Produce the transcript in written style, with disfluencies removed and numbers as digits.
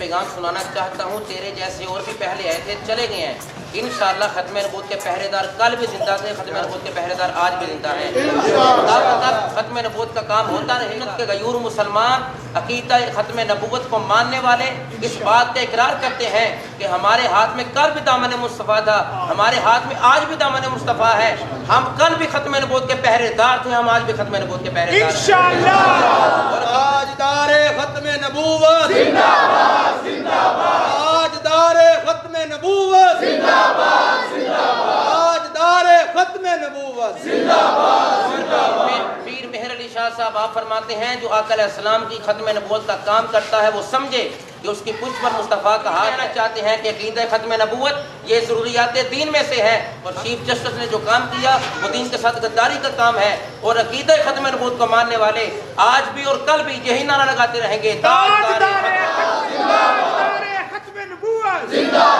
पैगाम सुनाना चाहता हूँ। तेरे जैसे और भी पहले आए थे, चले गए हैं। इंशाअल्लाह खत्म नबूवत के पहरेदार कल भी जिंदा थे, खत्म नबूवत के पहरेदार आज भी जिंदा हैं। तब खत्म नबूवत का काम होता रहेगा कि गयूर मुसलमान अकीदा खत्म नबूवत को मानने वाले इस बात का इकरार करते हैं कि हमारे हाथ में कल भी दामन मुस्तफ़ा था, हमारे हाथ में आज भी दामन मुस्तफ़ा है। हम कल भी खत्म नबूवत के पहरेदार थे, हम आज भी खत्म नबूवत के पहरेदार हैं इंशाअल्लाह। और ताजदारे खत्म नबूवत जिंदाबाद जिंदाबाद, ताजदारे खत्म नबूवत जिंदाबाद जिंदाबाद, ताजदारे खत्म नबूवत जिंदाबाद जिंदाबाद। पीर मेहर अली शाह साहब आप फरमाते हैं, जो आका अलैहिस्सलाम की खत्म नबूवत का काम करता है वो समझे कि उसकी पुष्प पर मुस्तफ़ा का हाथ रहना चाहते हैं कि अक़ीदा खत्म नबूवत ये ज़रूरियात दीन में से है। और चीफ जस्टिस ने जो काम किया वो दीन के साथ गद्दारी का काम है। और अक़ीदा खत्म नबूवत को मानने वाले आज भी और कल भी यही नारा लगाते रहेंगे, ताजदारे खत्म नबूवत जिंदाबाद।